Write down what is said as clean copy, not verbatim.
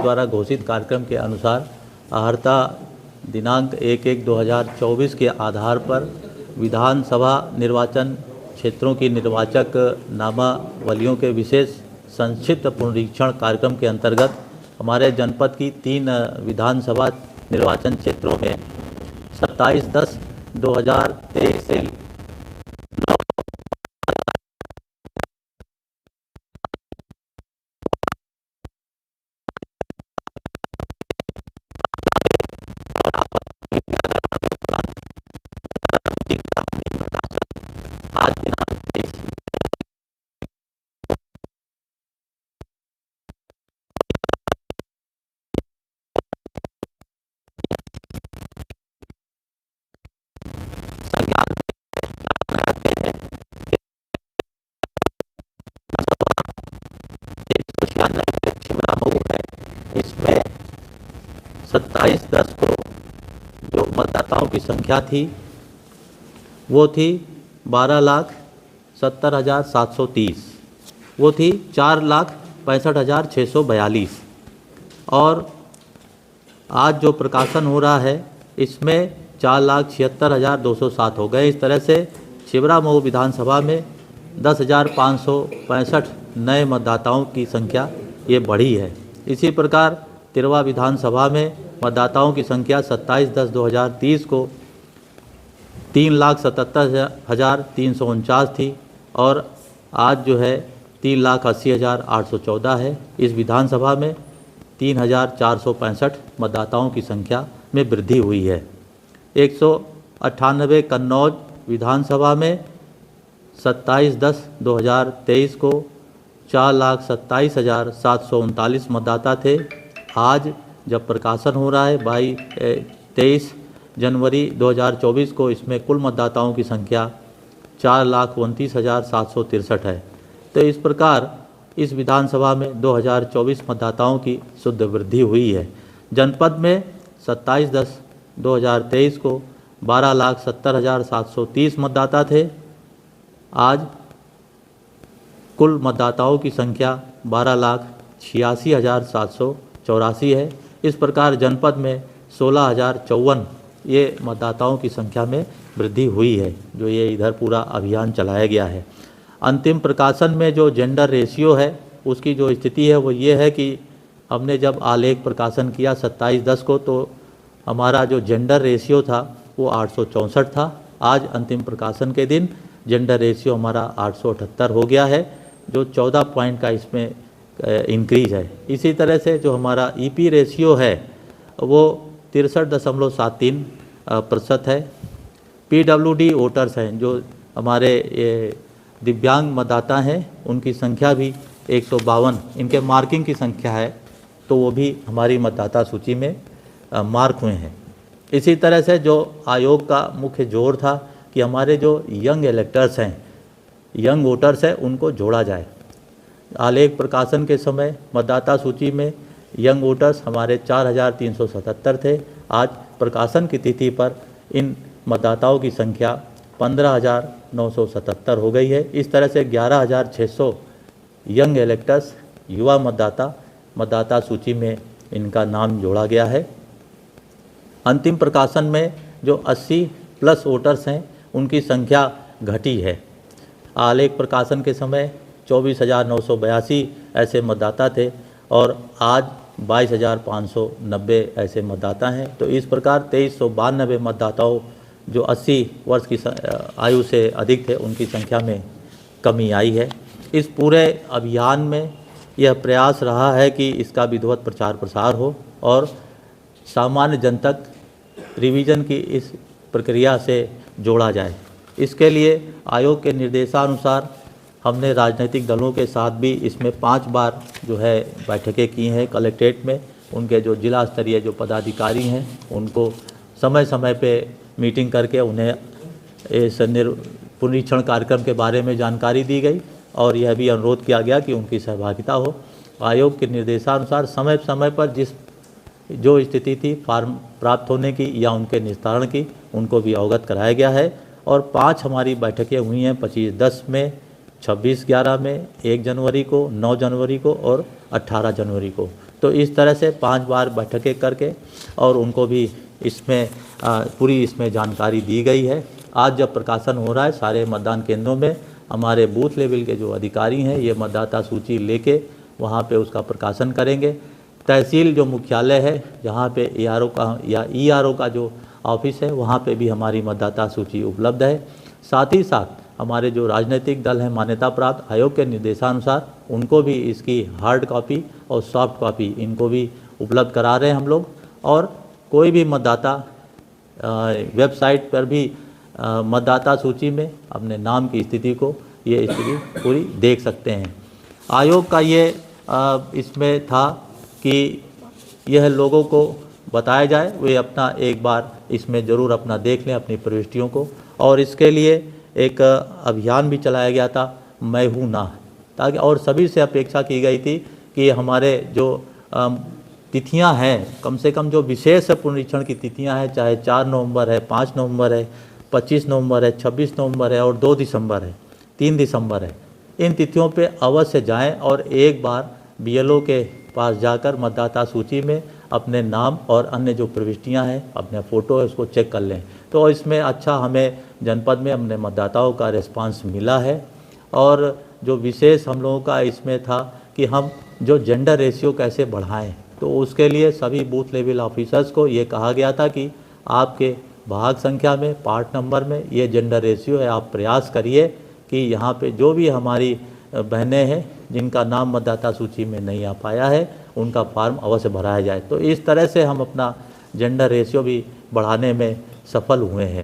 द्वारा घोषित कार्यक्रम के अनुसार आहर्ता दिनांक 1/1/2024 के आधार पर विधानसभा निर्वाचन क्षेत्रों की निर्वाचक नामावलियों के विशेष संक्षिप्त पुनरीक्षण कार्यक्रम के अंतर्गत हमारे जनपद की 3 विधानसभा निर्वाचन क्षेत्रों में 27/10/2023 से आज दिनांक 23 संज्ञान रखते हैं कि 196 शिमला मऊ है। इसमें 27/10 को जो मतदाताओं की संख्या थी वो थी 12,70,730, वो थी 4,65,642 और आज जो प्रकाशन हो रहा है इसमें 4,76,207 हो गए। इस तरह से छिबरा मऊ विधानसभा में 10,565 नए मतदाताओं की संख्या ये बढ़ी है। इसी प्रकार तिरवा विधानसभा में मतदाताओं की संख्या 27/10/2030 को 3,77,349 थी और आज जो है 3,80,814 है। इस विधानसभा में 3,465 मतदाताओं की संख्या में वृद्धि हुई है। 198 कन्नौज विधानसभा में 27/10/2023 को 4,27,739 मतदाता थे। आज जब प्रकाशन हो रहा है 23 जनवरी 2024 को इसमें कुल मतदाताओं की संख्या 4,29,763 है। तो इस प्रकार इस विधानसभा में 2024 मतदाताओं की शुद्ध वृद्धि हुई है। जनपद में 27/10/2023 को 12,70,730 मतदाता थे। आज कुल मतदाताओं की संख्या 12,86,784 है। इस प्रकार जनपद में 16,054 ये मतदाताओं की संख्या में वृद्धि हुई है, जो ये इधर पूरा अभियान चलाया गया है। अंतिम प्रकाशन में जो जेंडर रेशियो है उसकी जो स्थिति है वो ये है कि हमने जब आलेख प्रकाशन किया 27/10 को तो हमारा जो जेंडर रेशियो था वो 864 था। आज अंतिम प्रकाशन के दिन जेंडर रेशियो हमारा 878 हो गया है, जो 14 पॉइंट का इसमें इंक्रीज है। इसी तरह से जो हमारा ईपी रेशियो है वो 63.73% है। पीडब्ल्यूडी वोटर्स हैं जो हमारे ये दिव्यांग मतदाता हैं उनकी संख्या भी 152 इनके मार्किंग की संख्या है, तो वो भी हमारी मतदाता सूची में मार्क हुए हैं। इसी तरह से जो आयोग का मुख्य जोर था कि हमारे जो यंग इलेक्टर्स हैं, यंग वोटर्स हैं, उनको जोड़ा जाए। आलेख प्रकाशन के समय मतदाता सूची में यंग वोटर्स हमारे 4,377 थे। आज प्रकाशन की तिथि पर इन मतदाताओं की संख्या 15,977 हो गई है। इस तरह से 11,600 यंग इलेक्टर्स युवा मतदाता सूची में इनका नाम जोड़ा गया है। अंतिम प्रकाशन में जो 80+ वोटर्स हैं उनकी संख्या घटी है। आलेख प्रकाशन के समय 24,982 ऐसे मतदाता थे और आज 22,590 ऐसे मतदाता हैं। तो इस प्रकार 2392 मतदाताओं जो 80 वर्ष की आयु से अधिक थे उनकी संख्या में कमी आई है। इस पूरे अभियान में यह प्रयास रहा है कि इसका विधिवत प्रचार प्रसार हो और सामान्य जन तक रिवीजन की इस प्रक्रिया से जोड़ा जाए। इसके लिए आयोग के निर्देशानुसार हमने राजनीतिक दलों के साथ भी इसमें 5 बार जो है बैठकें की हैं कलेक्ट्रेट में। उनके जो जिला स्तरीय जो पदाधिकारी हैं उनको समय समय पे मीटिंग करके उन्हें इस पुनरीक्षण कार्यक्रम के बारे में जानकारी दी गई और यह भी अनुरोध किया गया कि उनकी सहभागिता हो। आयोग के निर्देशानुसार समय समय पर जो स्थिति थी फार्म प्राप्त होने की या उनके निस्तारण की, उनको भी अवगत कराया गया है। और 5 हमारी बैठकें हुई हैं 25/10 में, 26/11 में, 1 जनवरी को, 9 जनवरी को और 18 जनवरी को। तो इस तरह से 5 बार बैठकें करके और उनको भी इसमें पूरी इसमें जानकारी दी गई है। आज जब प्रकाशन हो रहा है सारे मतदान केंद्रों में, हमारे बूथ लेवल के जो अधिकारी हैं ये मतदाता सूची लेके वहाँ पे उसका प्रकाशन करेंगे। तहसील जो मुख्यालय है जहाँ पे ARO का या ERO का जो ऑफिस है वहाँ पे भी हमारी मतदाता सूची उपलब्ध है। साथ ही साथ हमारे जो राजनीतिक दल हैं मान्यता प्राप्त आयोग के निर्देशानुसार उनको भी इसकी हार्ड कॉपी और सॉफ्ट कॉपी इनको भी उपलब्ध करा रहे हैं हम लोग। और कोई भी मतदाता वेबसाइट पर भी मतदाता सूची में अपने नाम की स्थिति को ये स्थिति पूरी देख सकते हैं। आयोग का ये इसमें था कि यह लोगों को बताया जाए, वे अपना एक बार इसमें ज़रूर अपना देख लें अपनी प्रविष्टियों को। और इसके लिए एक अभियान भी चलाया गया था, मैं हूँ ना, ताकि और सभी से अपेक्षा की गई थी कि हमारे जो तिथियां हैं, कम से कम जो विशेष पुनरीक्षण की तिथियां हैं, चाहे 4 नवंबर है, 5 नवंबर है, 25 नवंबर है, 26 नवंबर है और 2 दिसंबर है, 3 दिसंबर है, इन तिथियों पे अवश्य जाएं और एक बार BLO के पास जाकर मतदाता सूची में अपने नाम और अन्य जो प्रविष्टियां हैं, अपने फ़ोटो है उसको चेक कर लें। तो इसमें अच्छा हमें जनपद में अपने मतदाताओं का रिस्पांस मिला है। और जो विशेष हम लोगों का इसमें था कि हम जो जेंडर रेशियो कैसे बढ़ाएं, तो उसके लिए सभी बूथ लेवल ऑफिसर्स को ये कहा गया था कि आपके भाग संख्या में पार्ट नंबर में ये जेंडर रेशियो है, आप प्रयास करिए कि यहाँ पे जो भी हमारी बहनें हैं जिनका नाम मतदाता सूची में नहीं आ पाया है उनका फॉर्म अवश्य भराया जाए। तो इस तरह से हम अपना जेंडर रेशियो भी बढ़ाने में सफल हुए हैं।